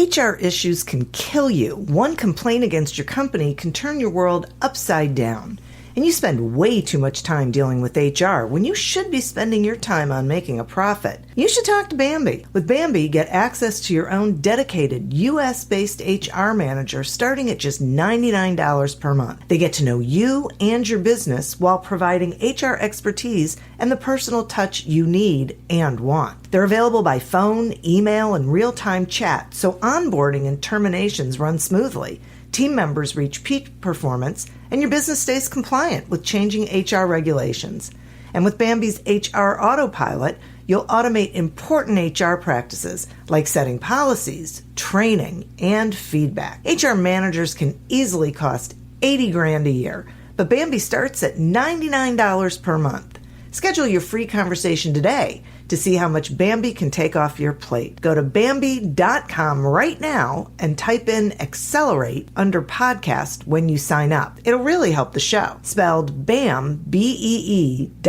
HR issues can kill you. One complaint against your company can turn your world upside down. And you spend way too much time dealing with HR when you should be spending your time on making a profit. You should talk to Bambi. With Bambi, get access to your own dedicated U.S.-based HR manager starting at just $99 per month. They get to know you and your business while providing HR expertise and the personal touch you need and want. They're available by phone, email, and real-time chat, so onboarding and terminations run smoothly. Team members reach peak performance, and your business stays compliant with changing HR regulations. And with Bambi's HR Autopilot, you'll automate important HR practices like setting policies, training, and feedback. HR managers can easily cost $80,000 a year, but Bambi starts at $99 per month. Schedule your free conversation today to see how much Bambi can take off your plate. Go to Bambi.com right now and type in Accelerate under podcast when you sign up. It'll really help the show. Spelled BAM, BEE.com.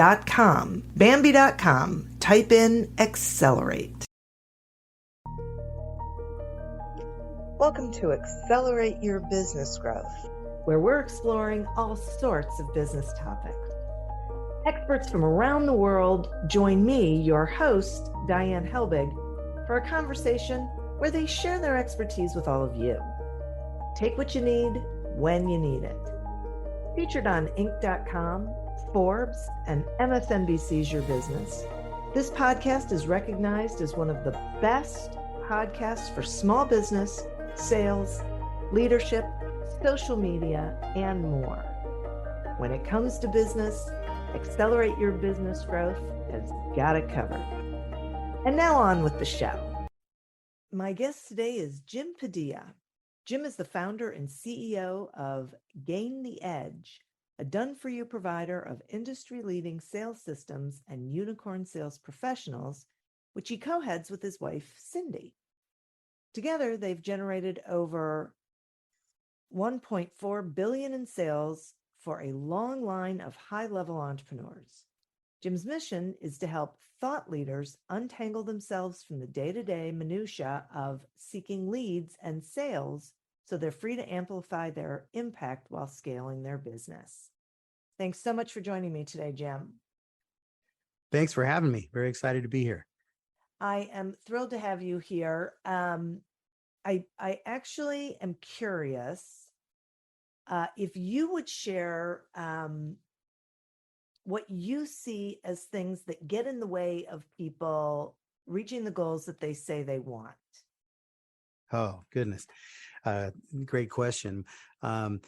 Bambi.com. Type in Accelerate. Welcome to Accelerate Your Business Growth, where we're exploring all sorts of business topics. Experts from around the world join me, your host, Diane Helbig, for a conversation where they share their expertise with all of you. Take what you need when you need it. Featured on Inc.com, Forbes, and MSNBC's Your Business, this podcast is recognized as one of the best podcasts for small business, sales, leadership, social media, and more. When it comes to business, Accelerate Your Business Growth has got it covered. And now on with the show. My guest today is Jim Padilla. Jim is the founder and CEO of Gain the Edge, a done-for-you provider of industry-leading sales systems and unicorn sales professionals, which he co-heads with his wife, Cindy. Together, they've generated over $1.4 billion in sales for a long line of high-level entrepreneurs. Jim's mission is to help thought leaders untangle themselves from the day-to-day minutia of seeking leads and sales so they're free to amplify their impact while scaling their business. Thanks so much for joining me today, Jim. Thanks for having me. Very excited to be here. I am thrilled to have you here. I actually am curious if you would share what you see as things that get in the way of people reaching the goals that they say they want. Oh, goodness. Great question. One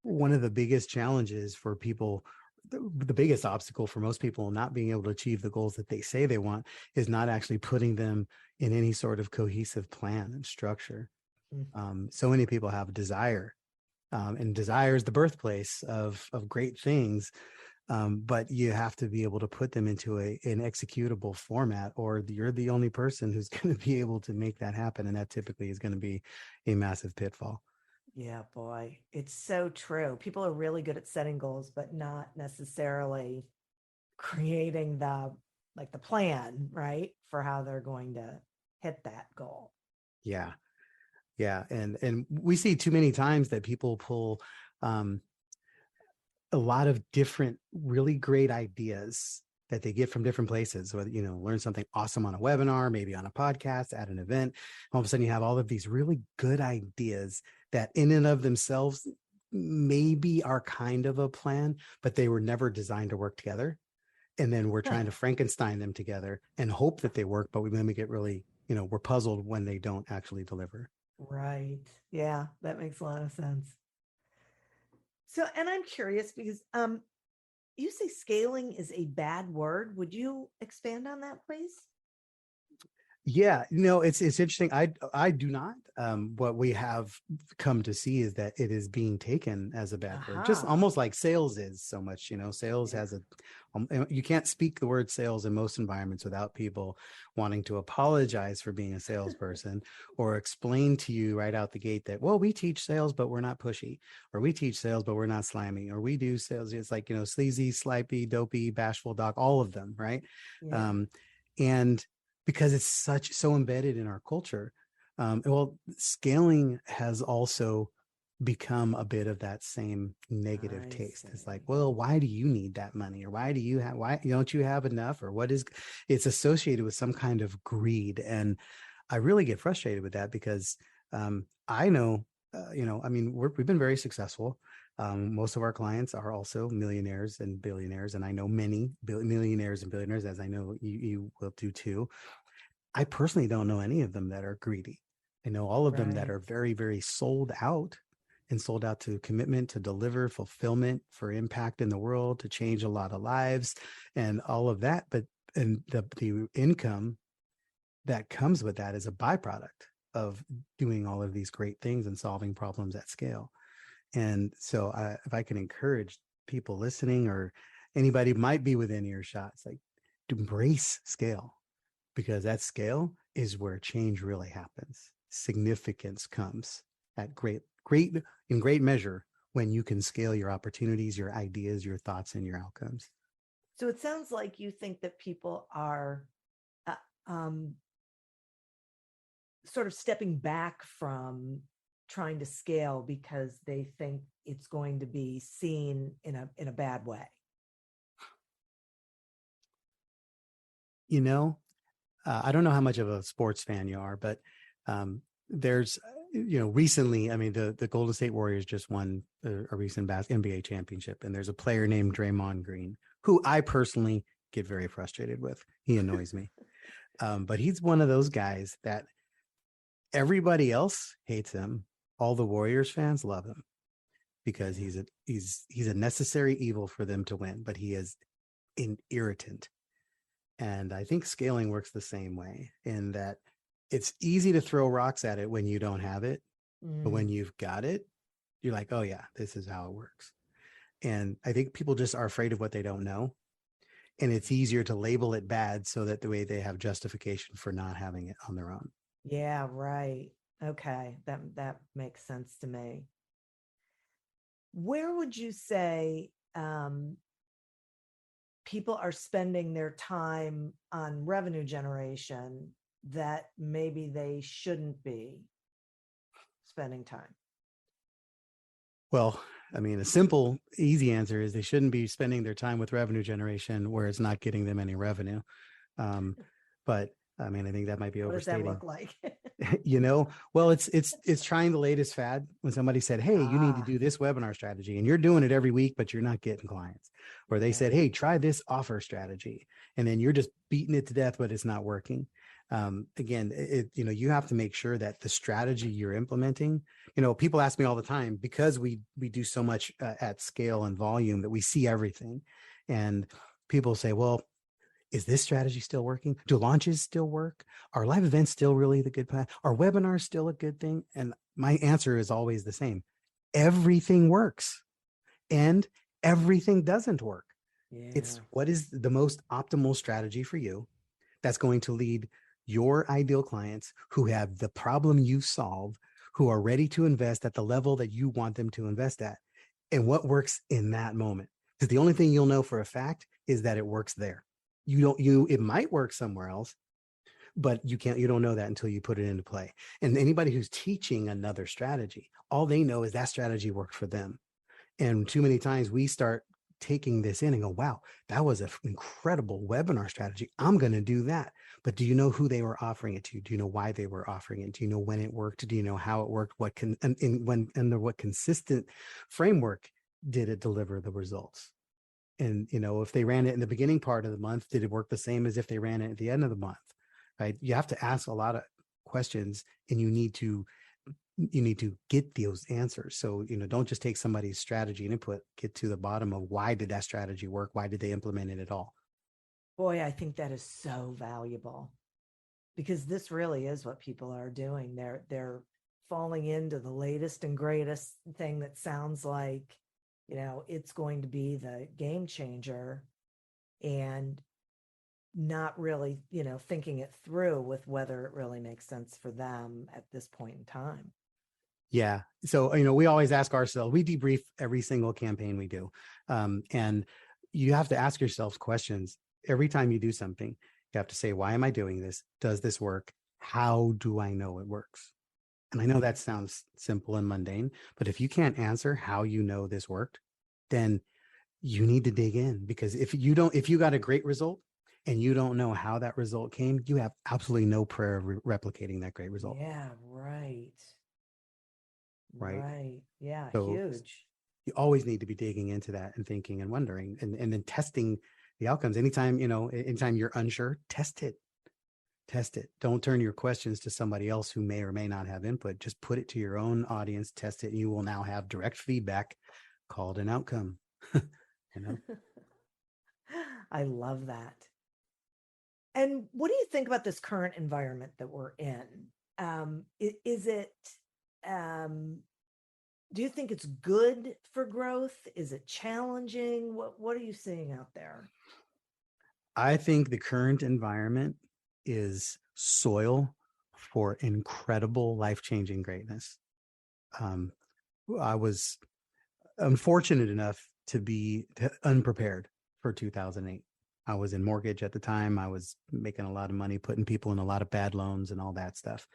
of the biggest challenges for people, the biggest obstacle for most people not being able to achieve the goals that they say they want is not actually putting them in any sort of cohesive plan and structure. So many people have desire. And desire is the birthplace of great things, but you have to be able to put them into an executable format, or you're the only person who's going to be able to make that happen. And that typically is going to be a massive pitfall. Yeah, boy, it's so true. People are really good at setting goals, but not necessarily creating the plan, right, for how they're going to hit that goal. Yeah. Yeah. And we see too many times that people pull a lot of different, really great ideas that they get from different places, whether, learn something awesome on a webinar, maybe on a podcast, at an event. All of a sudden you have all of these really good ideas that in and of themselves maybe are kind of a plan, but they were never designed to work together. And then we're trying to Frankenstein them together and hope that they work, but then we get really, we're puzzled when they don't actually deliver. Right. Yeah, that makes a lot of sense. So, and I'm curious because you say scaling is a bad word. Would you expand on that, please? Yeah, it's interesting. I do not. What we have come to see is that it is being taken as a bad word, just almost like sales is so much. Sales has you can't speak the word sales in most environments without people wanting to apologize for being a salesperson or explain to you right out the gate that, well, we teach sales, but we're not pushy, or we teach sales, but we're not slimy, or we do sales. It's like, sleazy, slipey, dopey, bashful, dog, all of them. Right. Yeah. And because it's so embedded in our culture, Well, scaling has also become a bit of that same negative I taste. It's like, see. well, why do you need that money? Or why don't you have enough? Or it's associated with some kind of greed. And I really get frustrated with that because I know, I mean, we've been very successful. Most of our clients are also millionaires and billionaires. And I know many millionaires and billionaires, as I know you will do too. I personally don't know any of them that are greedy. I know all of them that Right. are very, very sold out and sold out to commitment, to deliver fulfillment, for impact in the world, to change a lot of lives and all of that. But and the income that comes with that is a byproduct of doing all of these great things and solving problems at scale. And so if I can encourage people listening or anybody might be within earshot, it's like to embrace scale, because that scale is where change really happens. Significance comes at in great measure when you can scale your opportunities, your ideas, your thoughts, and your outcomes. So it sounds like you think that people are uh, um, sort of stepping back from trying to scale because they think it's going to be seen in a bad way. You know, I don't know how much of a sports fan you are, but there's, recently, I mean, the Golden State Warriors just won a recent NBA championship, and there's a player named Draymond Green, who I personally get very frustrated with. He annoys me. But he's one of those guys that everybody else hates him. All the Warriors fans love him because Yeah. he's a necessary evil for them to win, but he is an irritant. And I think scaling works the same way in that it's easy to throw rocks at it when you don't have it. But when Mm. you've got it, you're like, oh, yeah, this is how it works. And I think people just are afraid of what they don't know. And it's easier to label it bad so that the way they have justification for not having it on their own. Yeah, right. Okay, that makes sense to me. Where would you say people are spending their time on revenue generation that maybe they shouldn't be spending time? Well, I mean, a simple, easy answer is they shouldn't be spending their time with revenue generation where it's not getting them any revenue. Um, but I mean, I think that might be What does that overstating. look like? Well, it's trying the latest fad. When somebody said, hey, you need to Ah, do this webinar strategy, and you're doing it every week but you're not getting clients, or they yeah. said, hey, try this offer strategy, and then you're just beating it to death but it's not working. Again, you have to make sure that the strategy you're implementing, people ask me all the time, because we do so much at scale and volume, that we see everything. And people say, well, is this strategy still working? Do launches still work? Are live events still really the good path? Are webinars still a good thing? And my answer is always the same. Everything works and everything doesn't work. It's Yeah. what is the most optimal strategy for you that's going to lead your ideal clients who have the problem you solve, who are ready to invest at the level that you want them to invest at, and what works in that moment. Because the only thing you'll know for a fact is that it works there. It might work somewhere else, but you don't know that until you put it into play. And anybody who's teaching another strategy, all they know is that strategy worked for them. And too many times we start taking this in and go, wow, that was an incredible webinar strategy. I'm going to do that. But do you know who they were offering it to? Do you know why they were offering it? Do you know when it worked? Do you know how it worked? Under what consistent framework did it deliver the results? And, if they ran it in the beginning part of the month, did it work the same as if they ran it at the end of the month? Right? You have to ask a lot of questions, and you need to get those answers. So, don't just take somebody's strategy and input, get to the bottom of why did that strategy work? Why did they implement it at all? Boy, I think that is so valuable because this really is what people are doing. They're falling into the latest and greatest thing that sounds like, it's going to be the game changer, and not really, thinking it through with whether it really makes sense for them at this point in time. Yeah. So, we always ask ourselves, we debrief every single campaign we do. And you have to ask yourselves questions every time you do something. You have to say, why am I doing this? Does this work? How do I know it works? And I know that sounds simple and mundane, but if you can't answer how you know this worked, then you need to dig in, because if you got a great result and you don't know how that result came, you have absolutely no prayer of replicating that great result. Yeah, right. Right. Yeah, So huge. you always need to be digging into that and thinking and wondering and then testing the outcomes. Anytime you're unsure, test it. Don't turn your questions to somebody else who may or may not have input. Just put it to your own audience, test it, and you will now have direct feedback called an outcome. I love that. And what do you think about this current environment that we're in? Is it, do you think it's good for growth? Is it challenging? What are you seeing out there? I think the current environment is soil for incredible life-changing greatness. I was unfortunate enough to be unprepared for 2008. I was in mortgage at the time. I was making a lot of money, putting people in a lot of bad loans and all that stuff.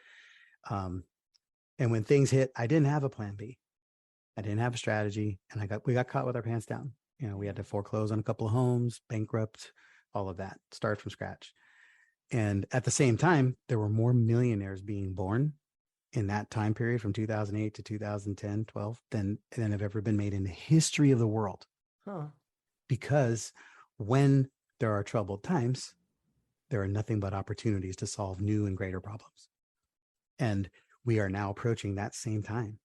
And when things hit, I didn't have a plan B. I didn't have a strategy, and we got caught with our pants down. We had to foreclose on a couple of homes, bankrupt, all of that, start from scratch. And at the same time, there were more millionaires being born in that time period from 2008 to 2010, 12 than have ever been made in the history of the world. Because when there are troubled times, there are nothing but opportunities to solve new and greater problems. And we are now approaching that same time.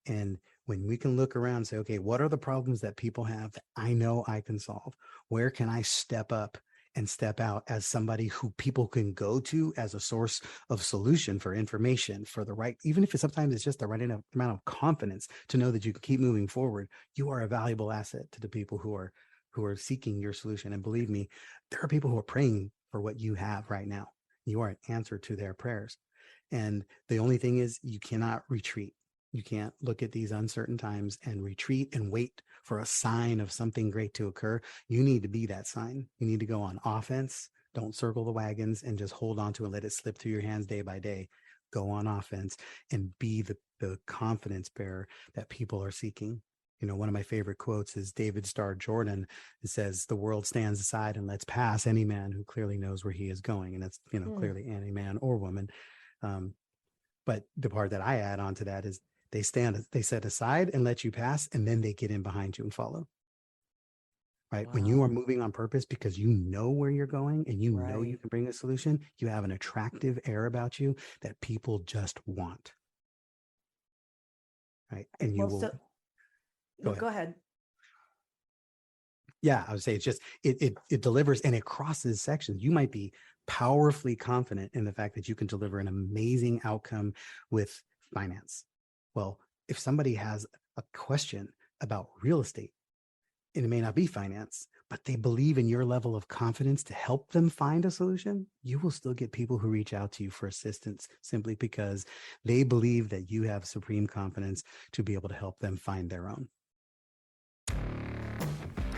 And when we can look around and say, okay, what are the problems that people have that I know I can solve? Where can I step up and step out as somebody who people can go to as a source of solution for information, for the right, even if sometimes it's just the right amount of confidence to know that you can keep moving forward. You are a valuable asset to the people who are seeking your solution. And believe me, there are people who are praying for what you have right now. You are an answer to their prayers. And the only thing is, you cannot retreat. You can't look at these uncertain times and retreat and wait for a sign of something great to occur. You need to be that sign. You need to go on offense. Don't circle the wagons and just hold on to it and let it slip through your hands day by day. Go on offense and be the confidence bearer that people are seeking. One of my favorite quotes is David Starr Jordan. It says, "The world stands aside and lets pass any man who clearly knows where he is going." And that's, clearly any man or woman. But the part that I add on to that is they set aside and let you pass, and then they get in behind you and follow. Right. Wow. When you are moving on purpose because you know where you're going and you know you can bring a solution, you have an attractive air about you that people just want. Right. And you will. Go ahead. Yeah, I would say it's just, it delivers, and it crosses sections. You might be powerfully confident in the fact that you can deliver an amazing outcome with finance. Well, if somebody has a question about real estate, and it may not be finance, but they believe in your level of confidence to help them find a solution, you will still get people who reach out to you for assistance simply because they believe that you have supreme confidence to be able to help them find their own.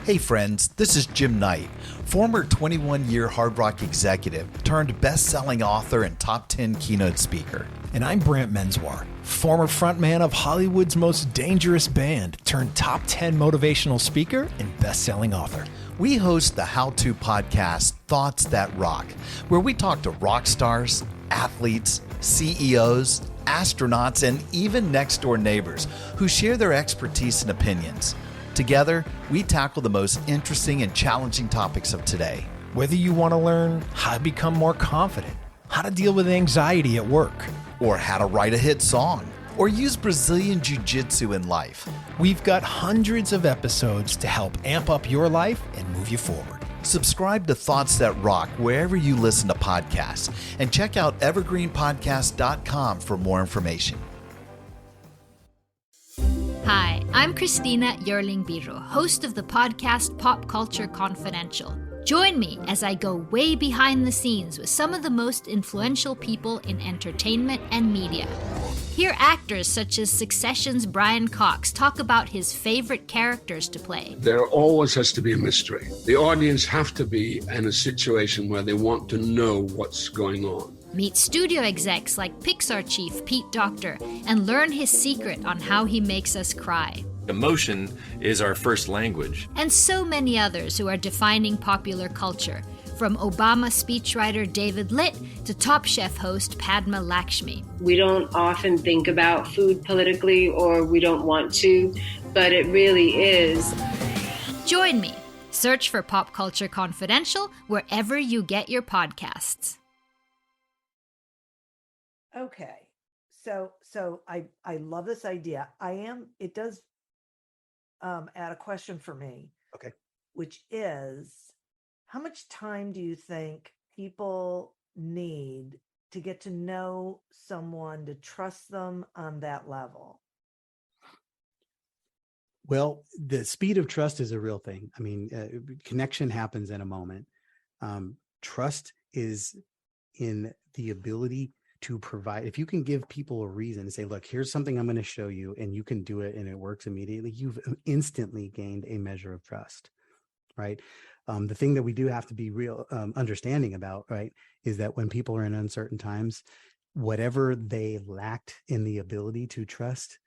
Hey friends, this is Jim Knight, former 21-year Hard Rock executive turned best-selling author and top 10 keynote speaker. And I'm Brant Menswar, former frontman of Hollywood's most dangerous band turned top 10 motivational speaker and best-selling author. We host the how-to podcast Thoughts That Rock, where we talk to rock stars, athletes, CEOs, astronauts, and even next-door neighbors who share their expertise and opinions. Together, we tackle the most interesting and challenging topics of today. Whether you want to learn how to become more confident, how to deal with anxiety at work, or how to write a hit song, or use Brazilian Jiu-Jitsu in life, we've got hundreds of episodes to help amp up your life and move you forward. Subscribe to Thoughts That Rock wherever you listen to podcasts, and check out evergreenpodcast.com for more information. Hi, I'm Christina Yerling Biro, host of the podcast Pop Culture Confidential. Join me as I go way behind the scenes with some of the most influential people in entertainment and media. Hear actors such as Succession's Brian Cox talk about his favorite characters to play. There always has to be a mystery. The audience have to be in a situation where they want to know what's going on. Meet studio execs like Pixar chief Pete Docter and learn his secret on how he makes us cry. Emotion is our first language. And so many others who are defining popular culture, from Obama speechwriter David Litt to Top Chef host Padma Lakshmi. We don't often think about food politically, or we don't want to, but it really is. Join me. Search for Pop Culture Confidential wherever you get your podcasts. Okay. So I love this idea. It does add a question for me. Okay. Which is, how much time do you think people need to get to know someone, to trust them on that level? Well, the speed of trust is a real thing. I mean, connection happens in a moment. Trust is in the ability to provide. If you can give people a reason to say, look, here's something I'm going to show you, and you can do it and it works immediately, you've instantly gained a measure of trust, right? The thing that we do have to be real understanding about, right, is that when people are in uncertain times, whatever they lacked in the ability to trust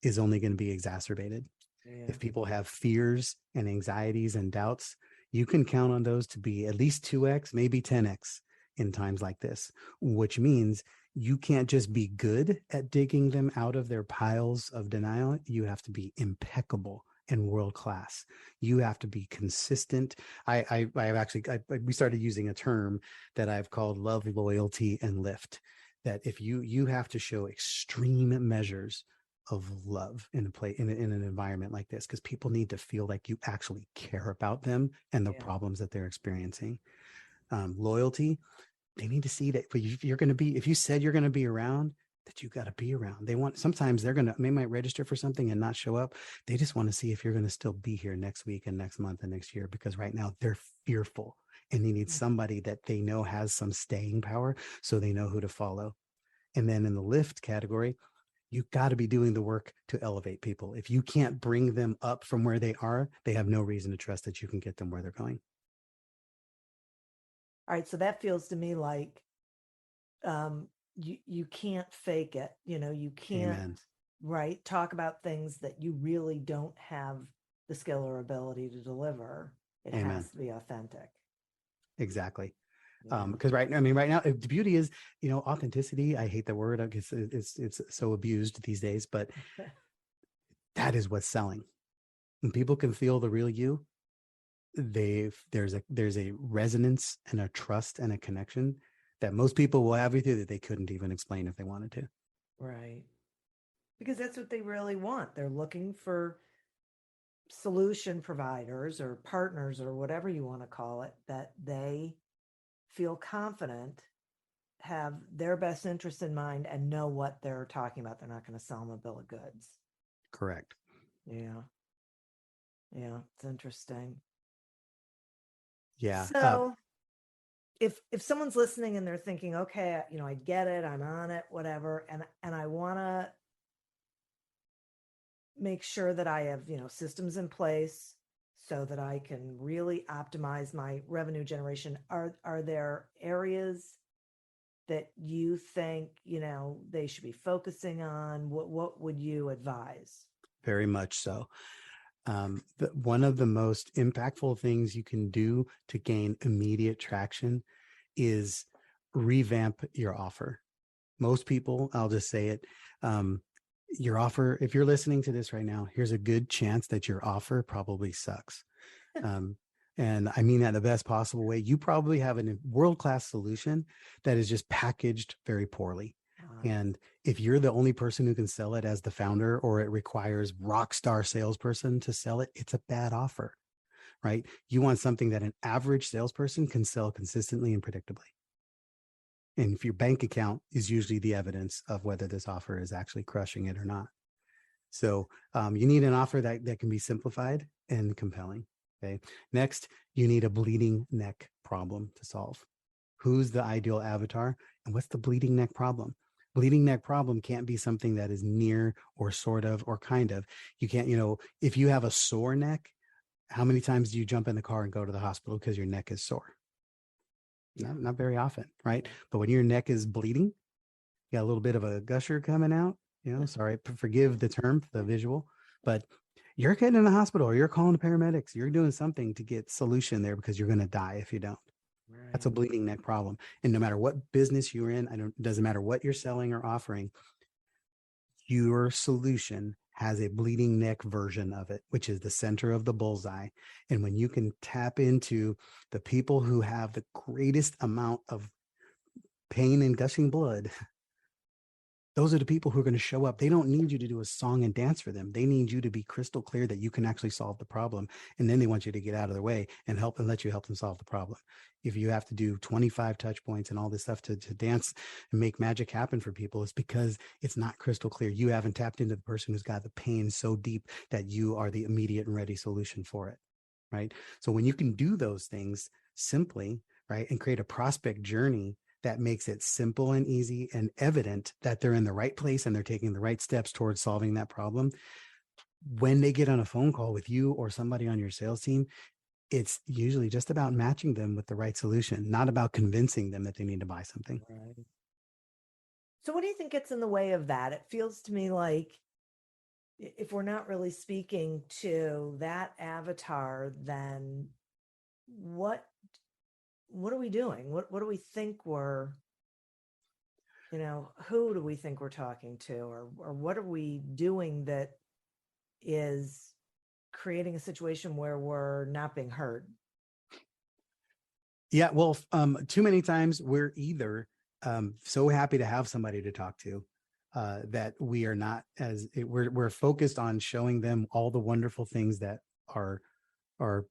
is only going to be exacerbated. Yeah. If people have fears and anxieties and doubts, you can count on those to be at least 2x, maybe 10x in times like this, which means you can't just be good at digging them out of their piles of denial. You have to be impeccable and world-class. You have to be consistent. We started using a term that I've called love, loyalty, and lift. That if you have to show extreme measures of love in an environment like this, because people need to feel like you actually care about them and the problems that they're experiencing. Loyalty, they need to see that if you said you're going to be around, that you got to be around. Sometimes they might register for something and not show up. They just want to see if you're going to still be here next week and next month and next year, because right now they're fearful and they need somebody that they know has some staying power, so they know who to follow. And then in the lift category, you've got to be doing the work to elevate people. If you can't bring them up from where they are, they have no reason to trust that you can get them where they're going. All right. So that feels to me like you can't fake it. You can't, Amen. Right, talk about things that you really don't have the skill or ability to deliver. It Amen. has to be authentic. Exactly. Yeah. Because right now, the beauty is, authenticity. I hate the word. I guess it's so abused these days, but that is what's selling. When people can feel the real you, there's a resonance and a trust and a connection that most people will have with you that they couldn't even explain if they wanted to. Right. Because that's what they really want. They're looking for solution providers or partners or whatever you want to call it, that they feel confident, have their best interest in mind, and know what they're talking about. They're not going to sell them a bill of goods. Correct. Yeah. Yeah. It's interesting. Yeah. So if someone's listening and they're thinking, okay, I get it, I'm on it, whatever, and I want to make sure that I have, systems in place so that I can really optimize my revenue generation. Are there areas that you think, they should be focusing on? What would you advise? Very much so. One of the most impactful things you can do to gain immediate traction is revamp your offer. Most people, I'll just say it, your offer, if you're listening to this right now, here's a good chance that your offer probably sucks. And I mean that in the best possible way. You probably have a world-class solution that is just packaged very poorly. And if you're the only person who can sell it as the founder, or it requires rock star salesperson to sell it, it's a bad offer, right? You want something that an average salesperson can sell consistently and predictably. And if your bank account is usually the evidence of whether this offer is actually crushing it or not. So you need an offer that can be simplified and compelling. Okay. Next, you need a bleeding neck problem to solve. Who's the ideal avatar, and what's the bleeding neck problem? Bleeding neck problem can't be something that is near or sort of or kind of. You can't, if you have a sore neck, how many times do you jump in the car and go to the hospital because your neck is sore? Not very often, right? But when your neck is bleeding, you got a little bit of a gusher coming out, sorry, forgive the term, the visual, but you're getting in the hospital or you're calling the paramedics. You're doing something to get solution there because you're going to die if you don't. Right. That's a bleeding neck problem. And no matter what business you're in, it doesn't matter what you're selling or offering, your solution has a bleeding neck version of it, which is the center of the bullseye. And when you can tap into the people who have the greatest amount of pain and gushing blood, those are the people who are going to show up. They don't need you to do a song and dance for them. They need you to be crystal clear that you can actually solve the problem. And then they want you to get out of their way and let you help them solve the problem. If you have to do 25 touch points and all this stuff to dance and make magic happen for people, it's because it's not crystal clear. You haven't tapped into the person who's got the pain so deep that you are the immediate and ready solution for it, right? So when you can do those things simply, right, and create a prospect journey that makes it simple and easy and evident that they're in the right place and they're taking the right steps towards solving that problem. When they get on a phone call with you or somebody on your sales team, it's usually just about matching them with the right solution, not about convincing them that they need to buy something. Right. So what do you think gets in the way of that? It feels to me like if we're not really speaking to that avatar, then what are we doing? What do we think we're, who do we think we're talking to, or what are we doing that is creating a situation where we're not being heard? Yeah, well, too many times we're either so happy to have somebody to talk to that we are not we're focused on showing them all the wonderful things that our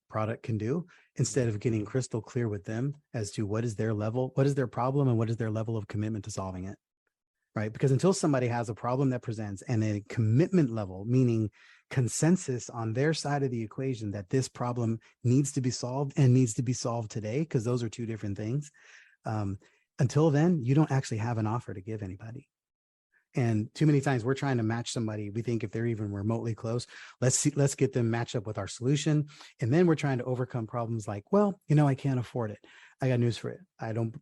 product can do, instead of getting crystal clear with them as to what is their level, what is their problem, and what is their level of commitment to solving it, right? Because until somebody has a problem that presents and a commitment level, meaning consensus on their side of the equation that this problem needs to be solved and needs to be solved today, because those are two different things. Until then, you don't actually have an offer to give anybody. And too many times we're trying to match somebody. We think if they're even remotely close, let's get them matched up with our solution. And then we're trying to overcome problems like, well, I can't afford it. I got news for it.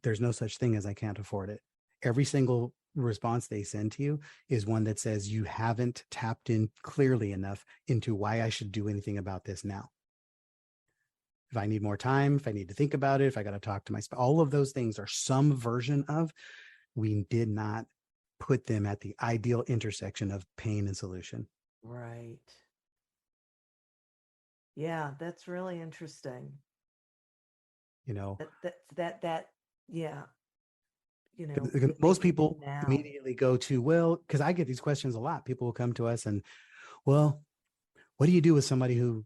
There's no such thing as I can't afford it. Every single response they send to you is one that says you haven't tapped in clearly enough into why I should do anything about this now. If I need more time, if I need to think about it, if I got to talk to my spouse, all of those things are some version of, we did not put them at the ideal intersection of pain and solution. Right. Yeah, that's really interesting. Yeah. Most people immediately go to, well, because I get these questions a lot. People will come to us and, well, what do you do with somebody who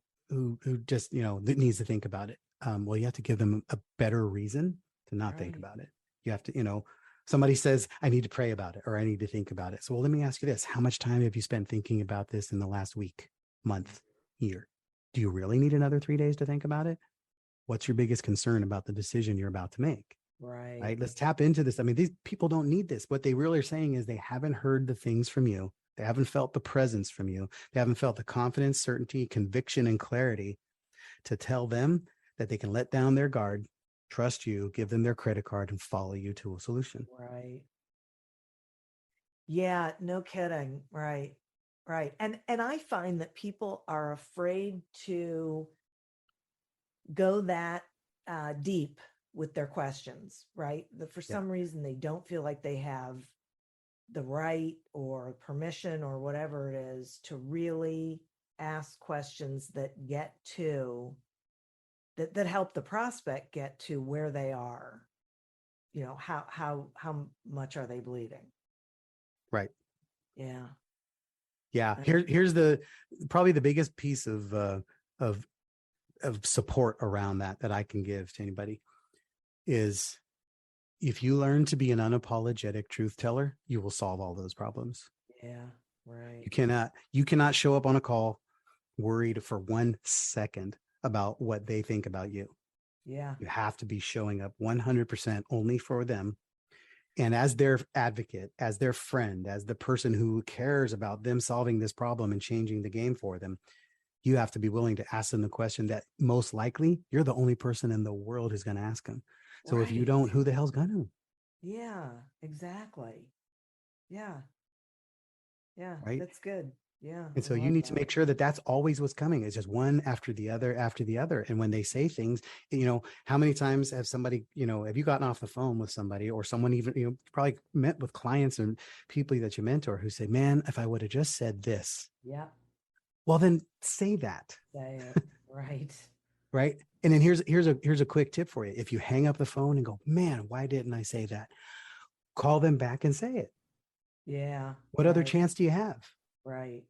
just, that needs to think about it? Well, you have to give them a better reason to not think about it. You have to, somebody says, I need to pray about it, or I need to think about it. So, well, let me ask you this. How much time have you spent thinking about this in the last week, month, year? Do you really need another 3 days to think about it? What's your biggest concern about the decision you're about to make? Right. Let's tap into this. I mean, these people don't need this. What they really are saying is they haven't heard the things from you. They haven't felt the presence from you. They haven't felt the confidence, certainty, conviction, and clarity to tell them that they can let down their guard, trust you, give them their credit card, and follow you to a solution. Right. Yeah, no kidding. Right. And I find that people are afraid to go that deep with their questions, right? That for some reason they don't feel like they have the right or permission or whatever it is to really ask questions that get to that help the prospect get to where they are. How much are they bleeding? Right. Yeah. Yeah. Here's probably the biggest piece of support around that I can give to anybody is, if you learn to be an unapologetic truth teller, you will solve all those problems. Yeah. Right. You cannot show up on a call worried for 1 second about what they think about you. Yeah. You have to be showing up 100% only for them. And as their advocate, as their friend, as the person who cares about them solving this problem and changing the game for them, you have to be willing to ask them the question that most likely you're the only person in the world who's going to ask them. So if you don't, who the hell's gonna? Yeah, exactly. Yeah. Yeah. Right. That's good. Yeah. And so you need to make sure that that's always what's coming. It's just one after the other, after the other. And when they say things, how many times have somebody, have you gotten off the phone with somebody or someone even, probably met with clients and people that you mentor who say, man, if I would have just said this. Yeah. Well, then say that. Say it. Right. Right. And then here's a quick tip for you. If you hang up the phone and go, man, why didn't I say that? Call them back and say it. Yeah. What other chance do you have? Right.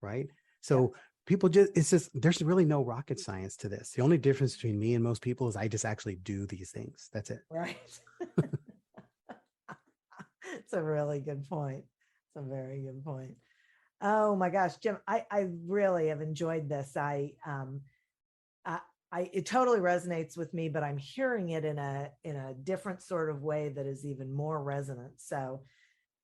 Right. So people there's really no rocket science to this. The only difference between me and most people is I just actually do these things. That's it. Right. It's a really good point. It's a very good point. Oh my gosh, Jim, I really have enjoyed this. It totally resonates with me, but I'm hearing it in a different sort of way that is even more resonant. So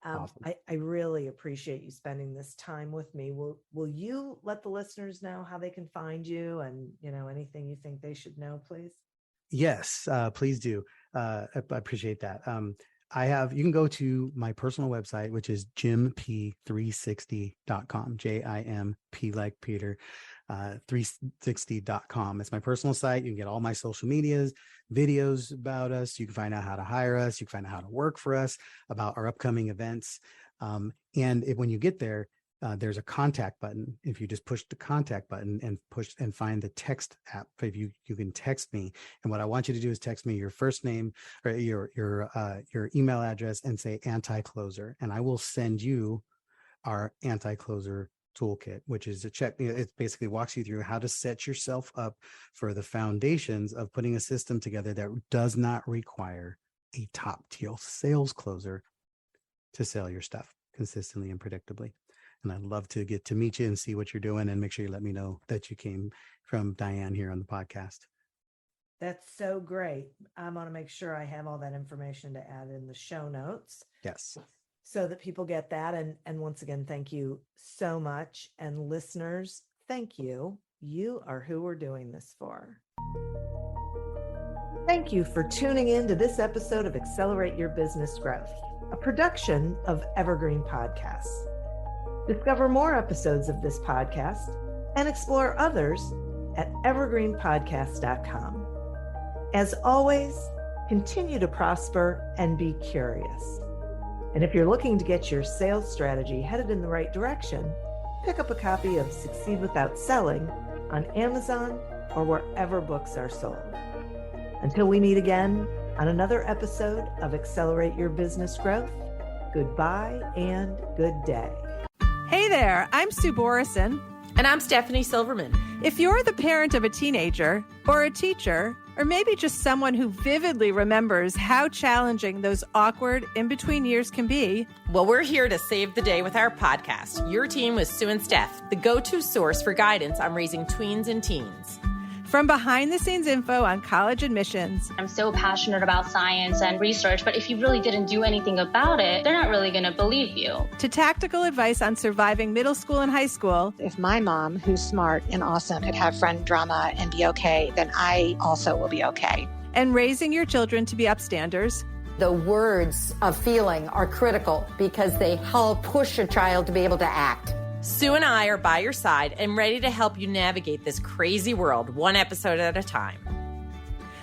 awesome. I really appreciate you spending this time with me. Will you let the listeners know how they can find you and, anything you think they should know, please? Yes, please do. I appreciate that. You can go to my personal website, which is jimp360.com, JIMP like Peter, 360.com. It's my personal site. You can get all my social medias, videos about us. You can find out how to hire us. You can find out how to work for us, about our upcoming events. And when you get there, there's a contact button. If you just push the contact button and push and find the text app, if you can text me. And what I want you to do is text me your first name or your email address and say anti-closer, and I will send you our anti-closer toolkit, which is a check. It basically walks you through how to set yourself up for the foundations of putting a system together that does not require a top tier sales closer to sell your stuff consistently and predictably. And I'd love to get to meet you and see what you're doing, and make sure you let me know that you came from Diane here on the podcast. That's so great. I want to make sure I have all that information to add in the show notes. Yes. So that people get that. And once again, thank you so much. And listeners, thank you. You are who we're doing this for. Thank you for tuning in to this episode of Accelerate Your Business Growth, a production of Evergreen Podcasts. Discover more episodes of this podcast and explore others at evergreenpodcast.com. As always, continue to prosper and be curious. And if you're looking to get your sales strategy headed in the right direction, pick up a copy of Succeed Without Selling on Amazon or wherever books are sold. Until we meet again on another episode of Accelerate Your Business Growth, goodbye and good day. Hey there, I'm Sue Borison. And I'm Stephanie Silverman. If you're the parent of a teenager or a teacher, or maybe just someone who vividly remembers how challenging those awkward in-between years can be, well, we're here to save the day with our podcast, Your Team with Sue and Steph, the go-to source for guidance on raising tweens and teens. From behind-the-scenes info on college admissions. I'm so passionate about science and research, but if you really didn't do anything about it, they're not really going to believe you. To tactical advice on surviving middle school and high school. If my mom, who's smart and awesome, could have friend drama and be okay, then I also will be okay. And raising your children to be upstanders. The words of feeling are critical because they help push a child to be able to act. Sue and I are by your side and ready to help you navigate this crazy world, one episode at a time.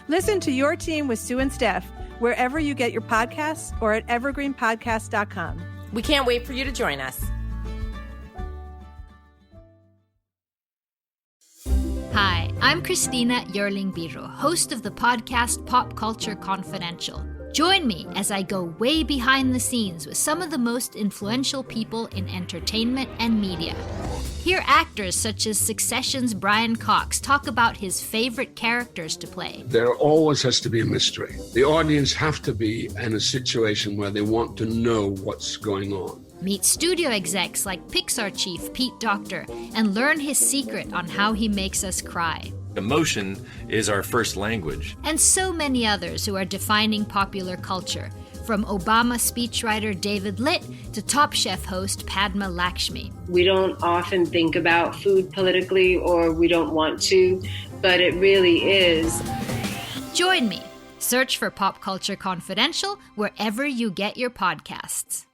Listen to Your Team with Sue and Steph wherever you get your podcasts or at evergreenpodcast.com. We can't wait for you to join us. Hi, I'm Christina Yerling-Biro, host of the podcast Pop Culture Confidential. Join me as I go way behind the scenes with some of the most influential people in entertainment and media. Hear actors such as Succession's Brian Cox talk about his favorite characters to play. There always has to be a mystery. The audience have to be in a situation where they want to know what's going on. Meet studio execs like Pixar chief Pete Docter and learn his secret on how he makes us cry. Emotion is our first language. And so many others who are defining popular culture, from Obama speechwriter David Litt to Top Chef host Padma Lakshmi. We don't often think about food politically, or we don't want to, but it really is. Join me, Search for Pop Culture Confidential wherever you get your podcasts.